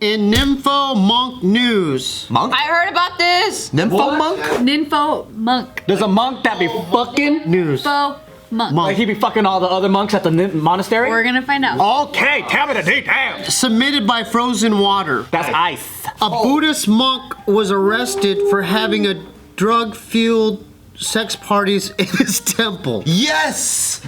In Nympho Monk news. Monk? I heard about this. Nympho monk? Nympho monk. There's a monk that be fucking News. Nympho monk. Like he be fucking all the other monks at the monastery? We're gonna find out. Okay, tell me the details. Submitted by Frozen Water. That's ice. A Buddhist monk was arrested for having a drug-fueled sex parties in his temple. Yes!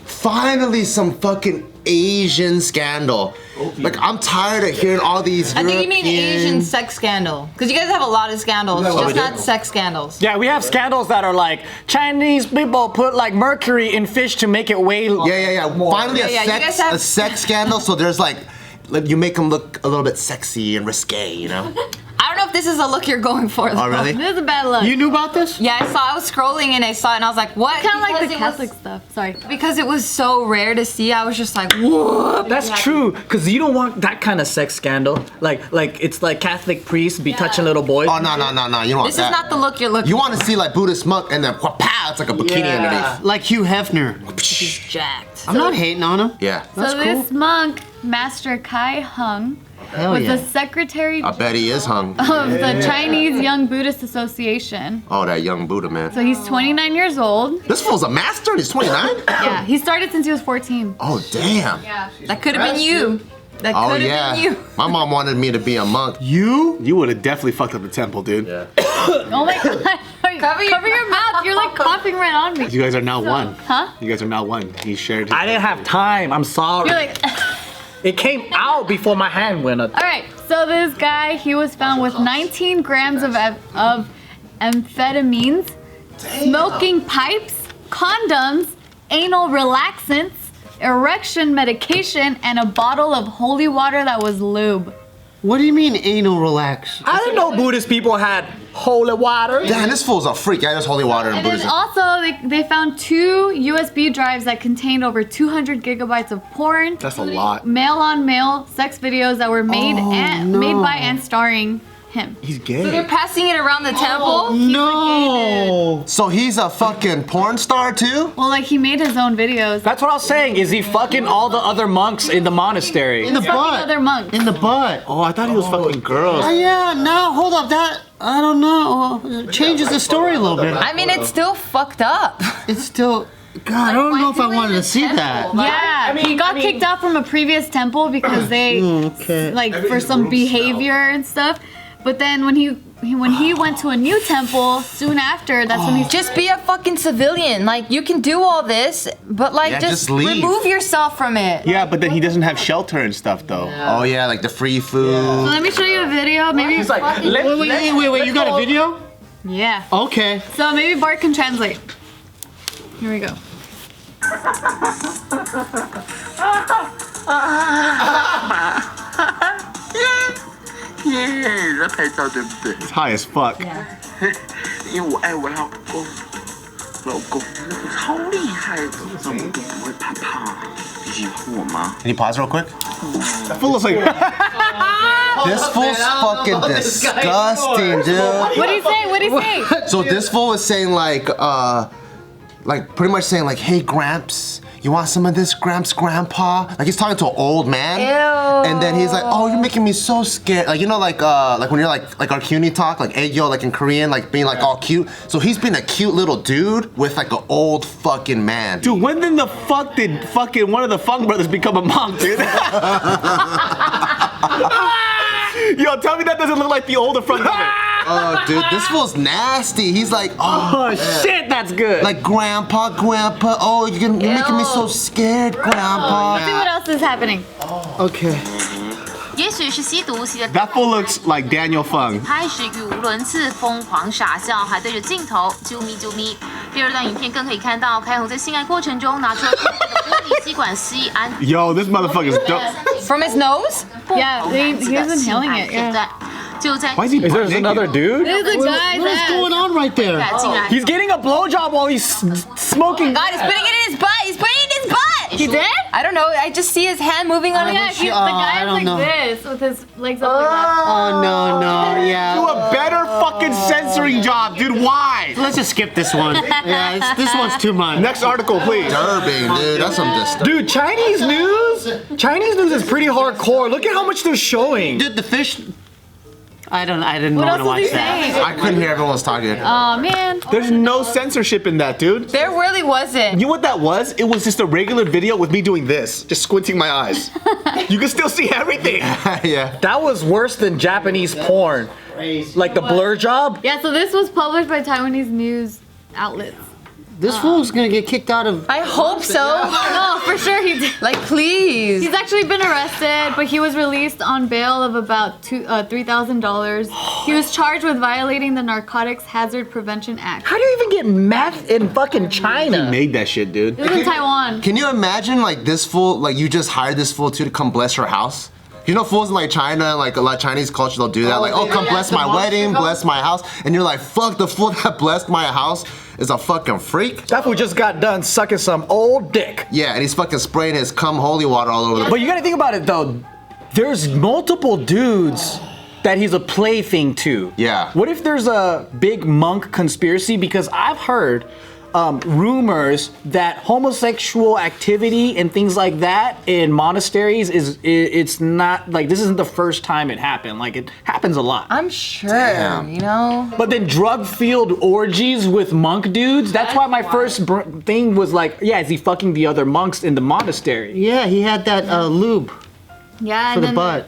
Finally some fucking Asian scandal. Like, I'm tired of hearing all these I think you mean European- Asian sex scandal. Because you guys have a lot of scandals, Yeah, well, just we not do. sex scandals. Yeah, we have scandals that are like Chinese people put like mercury in fish to make it way Yeah. Finally Yeah, you guys have- a sex scandal, so there's like you make them look a little bit sexy and risque, you know? I don't know if this is a look you're going for, though. Oh, really? This is a bad look. You knew about this? Yeah, I was scrolling and I saw it and I was like, what? Kind of like Because the it was- Catholic stuff. Sorry. Because it was so rare to see, I was just like, whoa. That's true, because you don't want that kind of sex scandal. Like it's like Catholic priests be touching little boys. Oh, no, you don't want This that. is not the look you're looking You want to see like Buddhist monk and then pow, it's like a bikini Yeah. underneath. Like Hugh Hefner. He's jacked. I'm not hating on him. Yeah. That's So cool. this monk, Master Kai Hung, Hell was yeah. the secretary I bet he is hung. of the Chinese Young Buddhist Association. Oh, that young Buddha man. So he's 29 years old. This fool's a master and he's 29? Yeah, he started since he was 14. Oh, damn. That could have been you. That Oh, could have yeah. been you. My mom wanted me to be a monk. You? You would have definitely fucked up the temple, dude. Yeah. Oh my god. Cover your mouth. You're like coughing right on me. You guys are now one. Huh? You guys are now one. He shared his I didn't have time. I'm sorry. You're like, It came out before my hand went up. all right. So this guy, he was found with 19 grams of amphetamines, smoking pipes, condoms, anal relaxants, erection medication, and a bottle of holy water that was lube. What do you mean anal relax? I didn't know Buddhist people had holy water. Damn, this fool's a freak. Yeah, there's holy water in And then Buddhism. also, they found 2 USB drives that contained over 200 gigabytes of porn. That's a lot. Male-on-male sex videos that were made made by and starring him. He's So they're gay. passing it around the temple? No. So he's a fucking porn star too? Well, like he made his own videos. That's what I was saying. Is he fucking all the other monks in the monastery? In the Fucking butt. other monks. In the butt. Oh, I thought he was fucking girls. Oh, yeah, no, hold up. That, I don't know. It changes the story a little bit. I mean, it's still fucked up. It's still, God, I don't know if I wanted to see that. Yeah, he got kicked out from a previous temple because they, Okay. like, for some behavior and stuff. But then when he went to a new temple soon after, that's when he Just be a fucking civilian. Like, you can do all this, but like, Yeah, just just leave. remove yourself from it. Yeah, but then he doesn't have shelter and stuff, though. Oh yeah, like the free food. So let me show you a video. Maybe He's like, Wait, you got a video? yeah. Okay. So maybe Bart can translate. Here we go. It's high as fuck. 因为我爱我老公，老公超厉害的，那我都不会怕怕。你喜欢我吗？ Can you pause real quick? That fool looks like. This fool's fucking disgusting, dude. What do you say? What do you say? So this fool was saying like pretty much saying like, hey Gramps, you want some of this, Gramps grandpa? Like he's talking to an old man. Ew. And then he's like, oh, you're making me so scared. Like, you know, like when you're like our CUNY talk, like ayo, like in Korean, like being like all cute. So he's being a cute little dude with like an old fucking man. Dude, when in the fuck did fucking one of the Funk brothers become a monk, dude? Yo, tell me that doesn't look like the older Funk brother. Oh, dude, this fool's nasty. He's like, oh, oh shit, that's good. like grandpa, oh, you're making me so scared, grandpa. See what else is happening. Okay. 也许是吸毒吸的 That fool looks like Daniel Fung. 开始语无伦次，疯狂傻笑，还对着镜头啾咪啾咪。第二段影片更可以看到开宏在性爱过程中拿出了玻璃吸管吸安 Yo, this motherfucker's dope. From his nose? Yeah, he was inhaling it. 片 Yeah. 段。就在 Why is he Is there naked? another dude? This is a guy's What is ass. going on right there? 竟然 He's getting a blowjob while he's smoking. God, he's putting it in his butt. He's putting it in his butt. He did? I don't know. I just see his hand moving on Yeah, it. the I guy is don't like know. this with his legs up like that. Oh no, yeah. Do a better fucking censoring job, dude. Why? Let's just skip this one. Yeah, this one's too much. Next article, please. Disturbing, dude. That's some disturbing. Dude, Chinese news is pretty hardcore. Look at how much they're showing. Dude, the fish. I didn't What want else to was watch he that. saying? I couldn't hear everyone was talking. Oh man. There's no censorship in that, dude. There really wasn't. You know what that was? It was just a regular video with me doing this, just squinting my eyes. You can still see everything. Yeah. That was worse than Japanese porn. Like the blur job. Yeah, so this was published by Taiwanese news outlets. This fool's gonna get kicked out of. I hope so. No, for sure he did. Like, please. He's actually been arrested, but he was released on bail of about $3,000. He was charged with violating the Narcotics Hazard Prevention Act. How do you even get meth in fucking China? Made that shit, dude. It was in Taiwan. Can you imagine like this fool, like you just hired this fool too to come bless your house? You know fools in like China, like a lot of Chinese culture, they'll do that. Like, oh, come bless my wedding, bless my house. And you're like, fuck, the fool that blessed my house is a fucking freak. That fool just got done sucking some old dick. Yeah, and he's fucking spraying his cum holy water all over the But you gotta think about it though. There's multiple dudes that he's a plaything to. Yeah. What if there's a big monk conspiracy? Because I've heard rumors that homosexual activity and things like that in monasteries it's not like this isn't the first time it happened. Like it happens a lot. I'm sure, Damn. you know? But then drug-fueled orgies with monk dudes. That's why my first thing was like, yeah, is he fucking the other monks in the monastery? Yeah, he had that lube Yeah, for and the then butt.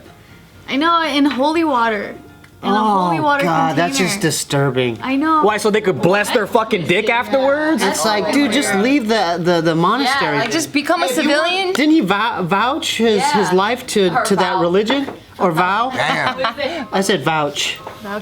I know, in holy water. In a holy water God, container. that's just disturbing. I know. Why? So they could bless their fucking dick afterwards? It's like, dude, just leave the Yeah, monastery. like, just become a civilian. Didn't he vouch his life to that vow. religion? Or vow? Damn. I said vouch.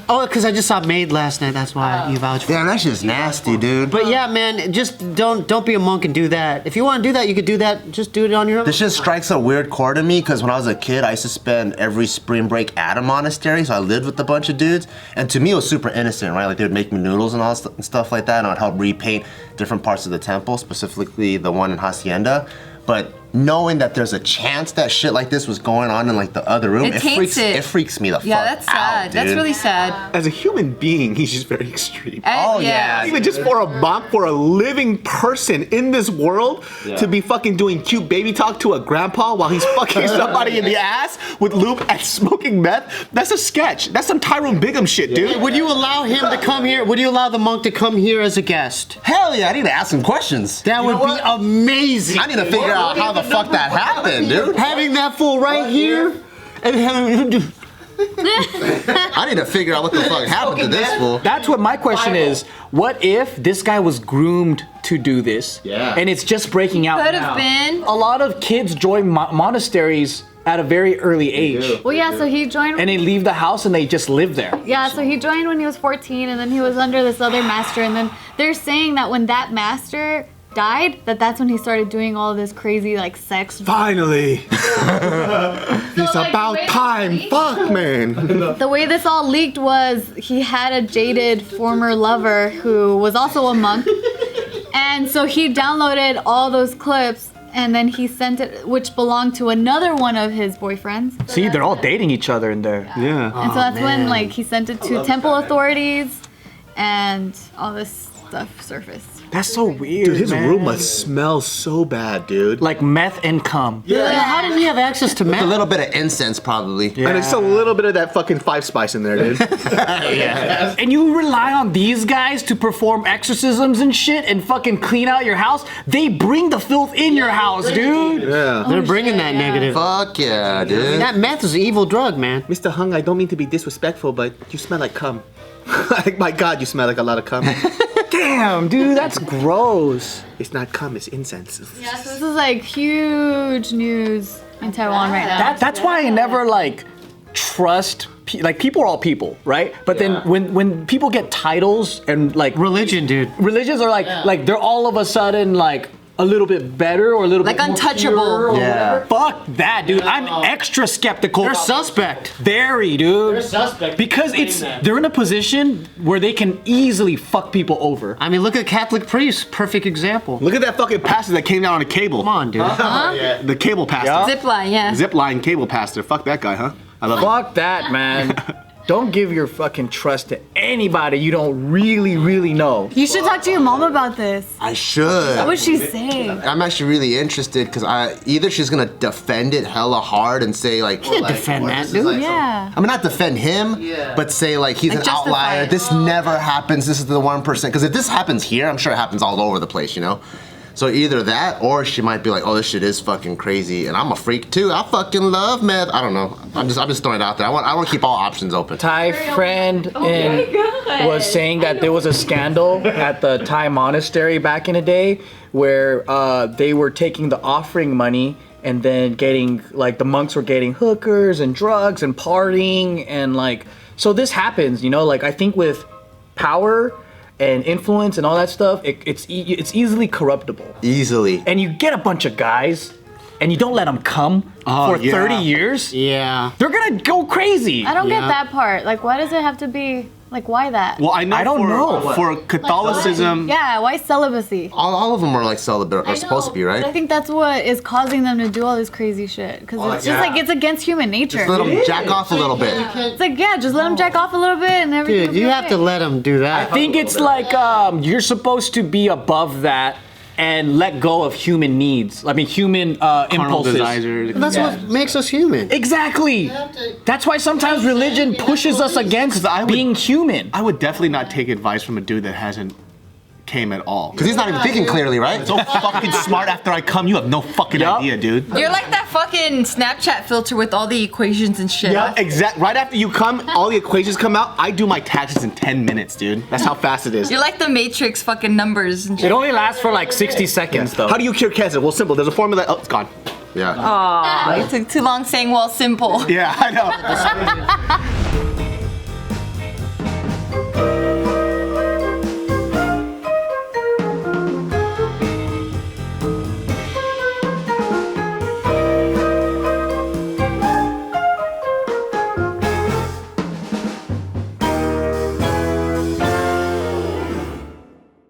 Oh, because I just saw Maid last night. That's why you vouch for. Damn, that shit's nasty, dude. But yeah, man, just don't be a monk and do that. If you want to do that, you could do that. Just do it on your own. This shit strikes a weird chord in me because when I was a kid, I used to spend every spring break at a monastery, so I lived with a bunch of dudes. And to me, it was super innocent, right? Like they would make me noodles and all and stuff like that, and I'd help repaint different parts of the temple, specifically the one in Hacienda. But knowing that there's a chance that shit like this was going on in like the other room, It taints it. It freaks me the Yeah, fuck that's sad. out, That's dude. really sad. As a human being, he's just very extreme. Oh, yeah. Even just for a monk, for a living person in this world, to be fucking doing cute baby talk to a grandpa while he's fucking somebody in the ass with lube and smoking meth, that's a sketch. That's some Tyrone Bigham shit, dude. Would you allow him to come here? Would you allow the monk to come here as a guest? Hell yeah, I need to ask some questions. That would be amazing. I need to figure out how the fuck that happened, dude. Having that fool right here and having him do. I need to figure out what the fuck happened to this fool. That's what my question is. What if this guy was groomed to do this? Yeah. And it's just breaking out Could now? have been. A lot of kids join monasteries at a very early age. Well, yeah, so he joined. And they leave the house and they just live there. Yeah, so he joined when he was 14, and then he was under this other master, and then they're saying that when that master died, that's when he started doing all this crazy like sex. Finally. It's like, about wait, time. wait. Fuck, man. The way this all leaked was he had a jaded former lover who was also a monk, and so he downloaded all those clips. And then he sent it, which belonged to another one of his boyfriends. See, they're all dating each other in there. Yeah. And so that's when like he sent it to temple authorities, and all this stuff surfaced. That's so weird, Dude, his man. room must smell so bad, dude. Like meth and cum. How did he have access to A meth? little bit of incense, probably. And it's a little bit of that fucking 5 Spice in there, dude. And you rely on these guys to perform exorcisms and shit and fucking clean out your house. They bring the filth in your house, dude. Yeah. They're bringing that negative. Fuck yeah, dude. That meth is an evil drug, man. Mr. Hung, I don't mean to be disrespectful, but you smell like cum. Like, my God, you smell like a lot of cum. Damn, dude, that's gross. It's not cum, it's incense. Yeah, so this is like huge news in Taiwan right now. That's why I never like trust like people are all people, right? But then when people get titles and like Religion, dude. religions are like they're all of a sudden like a little bit better or a little Like bit more untouchable. pure or Yeah. whatever. Fuck that, dude. I'm extra skeptical. They're about- suspect. Very, dude. They're suspect Because they're in a position where they can easily fuck people over. I mean, look at Catholic priests. Perfect example. Look at that fucking pastor that came down on a cable. Come on, dude. The cable pastor. Zip line, yeah. Zip line cable pastor. Fuck that guy, huh? I love it. Fuck that, man. Don't give your fucking trust to anybody you don't really know. You should talk to your mom about this. I should. What would she say? I'm actually really interested because either she's gonna defend it hella hard and say like, defend that, dude. Yeah. I mean, not defend him, but say like he's Like, an justify outlier. it. This never happens. This is the 1%. Because if this happens here, I'm sure it happens all over the place, you know. So either that, or she might be like, "Oh, this shit is fucking crazy," and I'm a freak too. I fucking love meth. I don't know. I'm just throwing it out there. I want to keep all options open. Thai friend was saying that there was a scandal at the Thai monastery back in the day where they were taking the offering money and then getting like the monks were getting hookers and drugs and partying and like so this happens, you know, like I think with power and influence and all that stuff, it's easily corruptible. Easily. And you get a bunch of guys and you don't let them come for 30 years, Yeah. they're gonna go crazy. I don't get Yeah. that part. Like, why does it have to be, like, why that? Well, I know. I don't know. For Catholicism. Yeah, why celibacy? All of them are like celibate, are supposed to be, But I right? think that's what is causing them to do all this crazy shit. Because it's just like, it's against human nature. Just let them jack off a little bit. It's like, yeah, just let them jack off a little bit and everything. Dude, you have to let them do that. I think it's like you're supposed to be above that and let go of human needs. I mean, human Carnal impulses. desires. That's what makes us human. Exactly. That's why sometimes religion pushes us against being human. I would definitely not take advice from a dude that hasn't came at all. Because he's not even thinking clearly, right? So fucking smart after I come, you have no fucking Yup. idea, dude. You're like that fucking Snapchat filter with all the equations and shit. Yeah, exact. Right after you come, all the equations come out. I do my taxes in 10 minutes, dude. That's how fast it is. You're like the Matrix fucking numbers and It shit. only lasts for like 60 seconds though. How do you cure cancer? Well, simple. There's a formula. Oh, it's gone. Yeah. Aw, it took too long saying well simple. Yeah, I know.